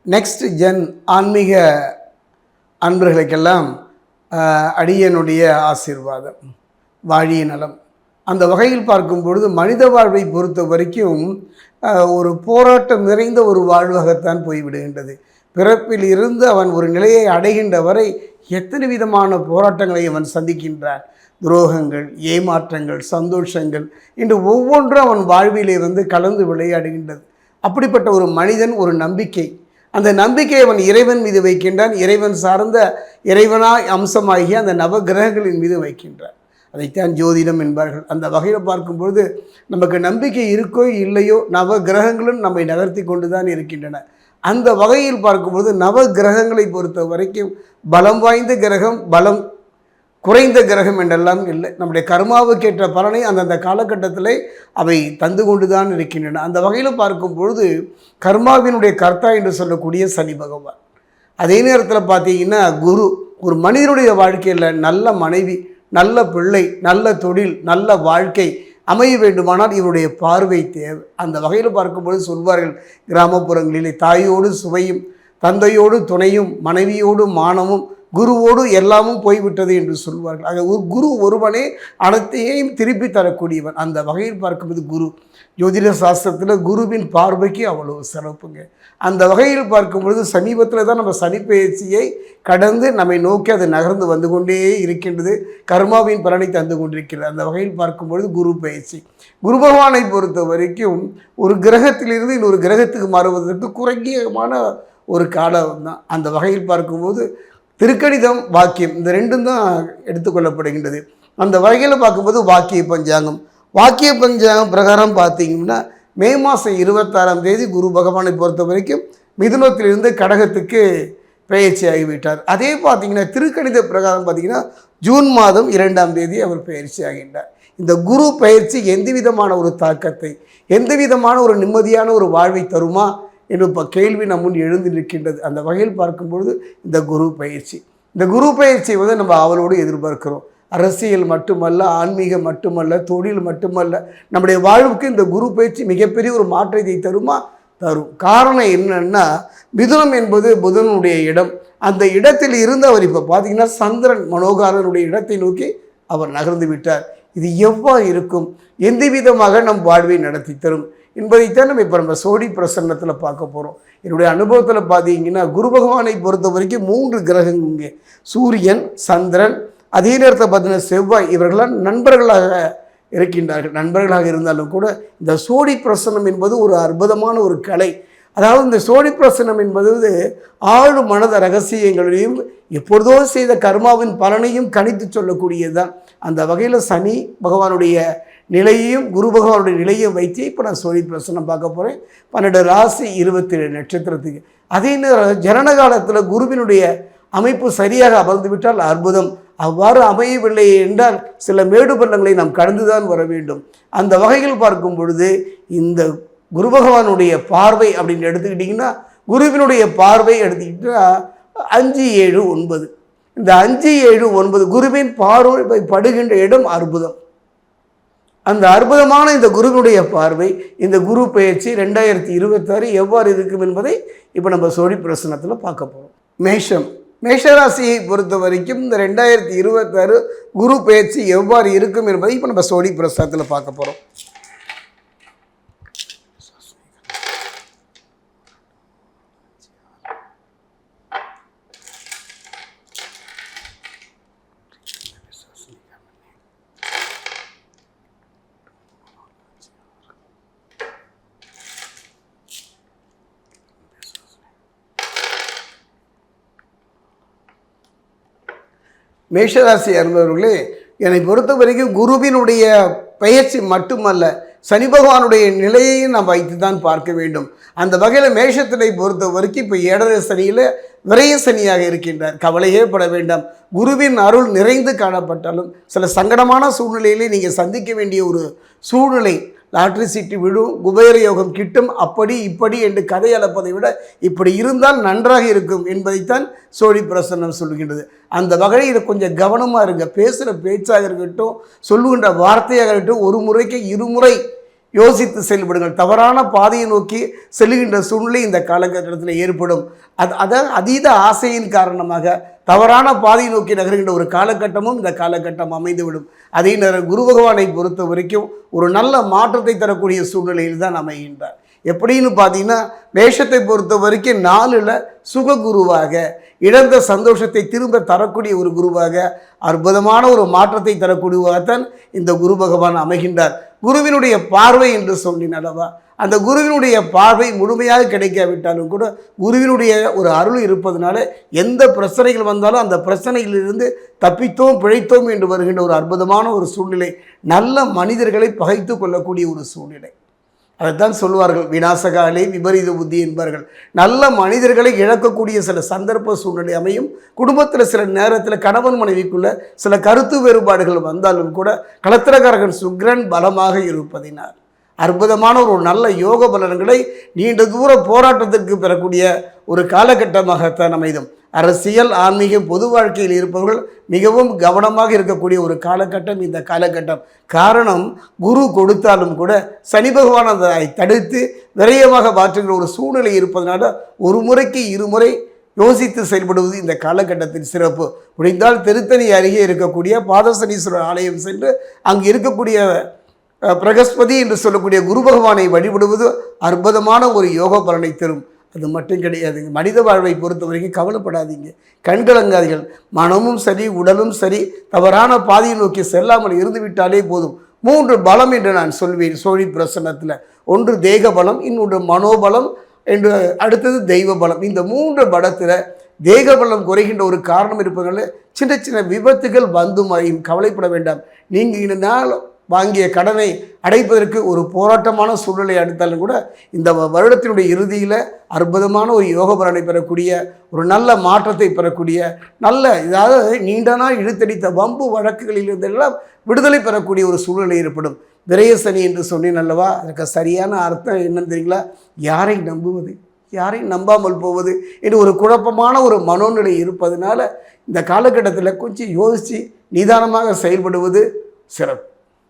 Next gen ஆன்மீக அன்பர்களுக்கெல்லாம் அடியனுடைய ஆசீர்வாதம், வாழிய நலம். அந்த வகையில் பார்க்கும் பொழுது மனித வாழ்வை பொறுத்த வரைக்கும் ஒரு போராட்டம் நிறைந்த ஒரு வாழ்வாகத்தான் போய்விடுகின்றது. பிறப்பில் இருந்து அவன் ஒரு நிலையை அடைகின்ற வரை எத்தனை விதமான போராட்டங்களை அவன் சந்திக்கின்றான். துரோகங்கள், ஏமாற்றங்கள், சந்தோஷங்கள் இன்று ஒவ்வொன்றும் அவன் வாழ்விலே கலந்து விளையாடுகின்றது. அப்படிப்பட்ட ஒரு மனிதன் ஒரு நம்பிக்கை, அந்த நம்பிக்கையை அவன் இறைவன் மீது வைக்கின்றான். இறைவன் சார்ந்த இறைவனாய் அம்சமாகிய அந்த நவகிரகங்களின் மீது வைக்கின்றான். அதைத்தான் ஜோதிடம் என்பார்கள். அந்த வகையில் பார்க்கும்பொழுது நமக்கு நம்பிக்கை இருக்கோ இல்லையோ நவகிரகங்களும் நம்மை நகர்த்தி கொண்டு தான் இருக்கின்றன. அந்த வகையில் பார்க்கும்பொழுது நவகிரகங்களை பொறுத்த வரைக்கும் பலம் வாய்ந்த கிரகம், பலம் குறைந்த கிரகம் என்றெல்லாம் இல்லை. நம்முடைய கர்மாவுக்கேற்ற பலனை அந்தந்த காலகட்டத்தில் அவை தந்து கொண்டு தான் இருக்கின்றன. அந்த வகையில் பார்க்கும் பொழுது கர்மாவினுடைய கர்த்தா என்று சொல்லக்கூடிய சனி பகவான். அதே நேரத்தில் பார்த்தீங்கன்னா குரு, ஒரு மனிதனுடைய வாழ்க்கையில் நல்ல மனைவி, நல்ல பிள்ளை, நல்ல தொழில், நல்ல வாழ்க்கை அமைய வேண்டுமானால் இவருடைய பார்வை தேவை. அந்த வகையில் பார்க்கும்பொழுது சொல்வார்கள், கிராமப்புறங்களிலே தாயோடு சுவையும், தந்தையோடு துணையும், மனைவியோடு மானமும், குருவோடு எல்லாமும் போய்விட்டது என்று சொல்வார்கள். ஆக ஒரு குரு ஒருவனே அனைத்தையும் திருப்பி தரக்கூடியவன். அந்த வகையில் பார்க்கும்போது குரு, ஜோதிட சாஸ்திரத்தில் குருவின் பார்வைக்கு அவ்வளவு சிறப்புங்க. அந்த வகையில் பார்க்கும்பொழுது சமீபத்தில் தான் நம்ம சனிப்பெயர்ச்சியை கடந்து நம்மை நோக்கி அது நகர்ந்து வந்து கொண்டே இருக்கின்றது. கர்மாவின் பலனை தந்து கொண்டிருக்கிறது. அந்த வகையில் பார்க்கும்பொழுது குரு பயிற்சி, குரு பகவானை பொறுத்த வரைக்கும் ஒரு கிரகத்திலிருந்து இன்னொரு கிரகத்துக்கு மாறுவதற்கு குறைஞ்சமான ஒரு காலம் தான். அந்த வகையில் பார்க்கும்போது திருக்கணிதம், வாக்கியம், இந்த ரெண்டும் தான் எடுத்துக்கொள்ளப்படுகின்றது. அந்த வகையில் பார்க்கும்போது வாக்கிய பஞ்சாங்கம், வாக்கிய பஞ்சாங்கம் பிரகாரம் பார்த்தீங்கன்னா மே மாதம் 26ஆம் தேதி குரு பகவானை பொறுத்த வரைக்கும் மிதுனத்திலிருந்து கடகத்துக்கு பெயர்ச்சி ஆகிவிட்டார். அதே பார்த்திங்கன்னா திருக்கணித பிரகாரம் பார்த்திங்கன்னா ஜூன் மாதம் 2ஆம் தேதி அவர் பெயர்ச்சி ஆகின்றார். இந்த குரு பயிற்சி எந்த விதமான ஒரு தாக்கத்தை, எந்த விதமான ஒரு நிம்மதியான ஒரு வாழ்வை தருமா என்று இப்போ கேள்வி நம் முன் எழுந்து நிற்கின்றது. அந்த வகையில் பார்க்கும்பொழுது இந்த குரு பயிற்சி, இந்த குரு பயிற்சியை நம்ம அவளோடு எதிர்பார்க்கிறோம். அரசியல் மட்டுமல்ல, ஆன்மீகம் மட்டுமல்ல, தொழில் மட்டுமல்ல, நம்முடைய வாழ்வுக்கு இந்த குரு பயிற்சி மிகப்பெரிய ஒரு மாற்றத்தை தருமா? தரும். காரணம் என்னன்னா, மிதுனம் என்பது புதனுடைய இடம். அந்த இடத்தில் இருந்து அவர் இப்போ பார்த்தீங்கன்னா சந்திரன் மனோகாரனுடைய இடத்தை நோக்கி அவர் நகர்ந்து விட்டார். இது எவ்வாறு இருக்கும், எந்த விதமாக நம் வாழ்வை நடத்தி தரும் என்பதைத்தான் நம்ம சோடி பிரசன்னத்தில் பார்க்க போகிறோம். என்னுடைய அனுபவத்தில் பார்த்தீங்கன்னா குரு பகவானை பொறுத்த வரைக்கும் 3 கிரகங்கள் இங்கே, சூரியன், சந்திரன், அதே நேரத்தில் பார்த்தீங்கன்னா செவ்வாய், இவர்களாம் நண்பர்களாக இருக்கின்றார்கள். நண்பர்களாக இருந்தாலும் கூட இந்த சோடி பிரசன்னம் என்பது ஒரு அற்புதமான ஒரு கலை. அதாவது இந்த சோடி பிரசன்னம் என்பது ஆழ் மனத ரகசியங்களையும் எப்பொழுதோ செய்த கர்மாவின் பலனையும் கணித்து சொல்லக்கூடியது தான். அந்த வகையில் சனி பகவானுடைய நிலையையும் குரு பகவானுடைய நிலையையும் வைத்து இப்போ நான் சோழி பிரசனம் பார்க்க போகிறேன். 12 ராசி 27 நட்சத்திரத்துக்கு. அதே நேரம் ஜனன காலத்தில் குருவினுடைய அமைப்பு சரியாக அமர்ந்து விட்டால் அற்புதம். அவ்வாறு அமையவில்லை என்றால் சில மேடு பள்ளங்களை நாம் கடந்துதான் வர வேண்டும். அந்த வகையில் பார்க்கும் பொழுது இந்த குரு பகவானுடைய பார்வை அப்படின்னு எடுத்துக்கிட்டிங்கன்னா, குருவினுடைய பார்வை எடுத்துக்கிட்டா 5, 7, 9, இந்த 5, 7, 9 குருவின் பார்வை படுகின்ற இடம் அற்புதம். அந்த அற்புதமான இந்த குருவினுடைய பார்வை, இந்த குரு பெயர்ச்சி 2026 எவ்வாறு இருக்கும் என்பதை இப்போ நம்ம சோழி பிரசனத்தில் பார்க்க போகிறோம். மேஷம், மேஷராசியை பொறுத்த வரைக்கும் இந்த 2026 குரு பெயர்ச்சி எவ்வாறு இருக்கும் என்பதை இப்போ நம்ம சோழி பிரசனத்தில் பார்க்க போகிறோம். மேஷராசி அன்பர்களே, என்னை பொறுத்த வரைக்கும் குருவினுடைய பெயர்ச்சி மட்டுமல்ல, சனி பகவானுடைய நிலையையும் நாம் வைத்து தான் பார்க்க வேண்டும். அந்த வகையில் மேஷத்தினை பொறுத்த வரைக்கும் இப்போ 7.5 சனியில் விரைய சனியாக இருக்கின்றார். கவலையே பட வேண்டாம். குருவின் அருள் நிறைந்து காணப்பட்டாலும் சில சங்கடமான சூழ்நிலையிலே நீங்கள் சந்திக்க வேண்டிய ஒரு சூழ்நிலை, லாட்ரி சீட்டு விழும், குபேர யோகம் கிட்டும், அப்படி இப்படி என்று கதை அளப்பதை விட இப்படி இருந்தால் நன்றாக இருக்கும் என்பதைத்தான் சோழி பிரசன்னம் சொல்கின்றது. அந்த வகையில் கொஞ்சம் கவனமாக இருங்க. பேசுகிற பேச்சாக இருக்கட்டும், சொல்லுகின்ற வார்த்தையாக இருக்கட்டும், ஒரு முறைக்கு 2 முறை யோசித்து செயல்படுங்கள். தவறான பாதையை நோக்கி செல்லுகின்ற சூழ்நிலை இந்த காலகட்டத்தில் ஏற்படும். அதான் அதீத ஆசையின் காரணமாக தவறான பாதையை நோக்கி நகர்கின்ற ஒரு காலகட்டமும் இந்த காலகட்டம் அமைந்துவிடும். அதே நேரம் குரு பகவானை பொறுத்த வரைக்கும் ஒரு நல்ல மாற்றத்தை தரக்கூடிய சூழ்நிலையில் தான் அமைகின்றார். எப்படின்னு பார்த்தீங்கன்னா, மேஷத்தை பொறுத்த வரைக்கும் 4ல் சுக குருவாக, இழந்த சந்தோஷத்தை திரும்ப தரக்கூடிய ஒரு குருவாக, அற்புதமான ஒரு மாற்றத்தை தரக்கூடியவாகத்தான் இந்த குரு பகவான் அமைகின்றார். குருவினுடைய பார்வை என்று சொன்னேன் அல்லவா, அந்த குருவினுடைய பார்வை முழுமையாக கிடைக்காவிட்டாலும் கூட குருவினுடைய ஒரு அருள் இருப்பதனால எந்த பிரச்சனைகள் வந்தாலும் அந்த பிரச்சனைகளிலிருந்து தப்பித்தோம் பிழைத்தோம் என்று வருகின்ற ஒரு அற்புதமான ஒரு சூழ்நிலை, நல்ல மனிதர்களை பகைத்து கொள்ளக்கூடிய ஒரு சூழ்நிலை. அதைத்தான் சொல்வார்கள், விநாசகாலே விபரீத புத்தி என்பார்கள். நல்ல மனிதர்களை இழக்கக்கூடிய சில சந்தர்ப்ப சூழ்நிலை அமையும். குடும்பத்தில் சில நேரத்தில் கணவன் மனைவிக்குள்ள சில கருத்து வேறுபாடுகள் வந்தாலும் கூட களத்திரகாரகன் சுக்கிரன் பலமாக இருப்பதினால் அற்புதமான ஒரு நல்ல யோக பலன்களை நீண்ட தூர போராட்டத்திற்கு பெறக்கூடிய ஒரு காலகட்டமாகத்தான் அமைதும். அரசியல், ஆன்மீகம், பொது வாழ்க்கையில் இருப்பவர்கள் மிகவும் கவனமாக இருக்கக்கூடிய ஒரு காலகட்டம் இந்த காலகட்டம். காரணம், குரு கொடுத்தாலும் கூட சனி பகவான் அதை தடுத்து விரயமாக மாற்றுகிற ஒரு சூழ்நிலை இருப்பதனால ஒரு முறைக்கு இருமுறை யோசித்து செயல்படுவது இந்த காலகட்டத்தின் சிறப்பு. முடிந்தால் திருத்தணி அருகே இருக்கக்கூடிய பாதசனீஸ்வரர் ஆலயம் சென்று அங்கு இருக்கக்கூடிய பிரகஸ்பதி என்று சொல்லக்கூடிய குரு பகவானை வழிபடுவது அற்புதமான ஒரு யோக பலனை தரும். அது மட்டும் கிடையாதுங்க. மனித வாழ்வை பொறுத்த வரைக்கும் கவலைப்படாதீங்க, கண்கலங்காதீர்கள். மனமும் சரி, உடலும் சரி, தவறான பாதையை நோக்கி செல்லாமல் இருந்துவிட்டாலே போதும். 3 பலம் என்று நான் சொல்வேன் சோழி பிரசன்னத்தில். ஒன்று தேக பலம், இன்னொன்று மனோபலம், என்று அடுத்தது தெய்வ பலம். இந்த 3 பலத்தில் தேக பலம் குறைகின்ற ஒரு காரணம் இருப்பதனால சின்ன சின்ன விபத்துகள் வந்துமாயும் கவலைப்பட வேண்டாம். நீங்கள் இந்த நாள் வாங்கிய கடனை அடைப்பதற்கு ஒரு போராட்டமான சூழ்நிலை அடுத்தாலும் கூட இந்த வருடத்தினுடைய இறுதியில் அற்புதமான ஒரு யோக பலனை பெறக்கூடிய, ஒரு நல்ல மாற்றத்தை பெறக்கூடிய, நல்ல இதாவது நீண்ட நாள் இழுத்தடித்த வம்பு வழக்குகளில் இருந்தெல்லாம் விடுதலை பெறக்கூடிய ஒரு சூழ்நிலை ஏற்படும். விரயசனி என்று சொன்னேன் அல்லவா, அதுக்கு சரியான அர்த்தம் என்னன்னு தெரியுங்களா? யாரை நம்புவது, யாரை நம்பாமல் போவது என்று ஒரு குழப்பமான ஒரு மனோநிலை இருப்பதனால இந்த காலகட்டத்தில் கொஞ்சம் யோசித்து நிதானமாக செயல்படுவது சிறப்பு.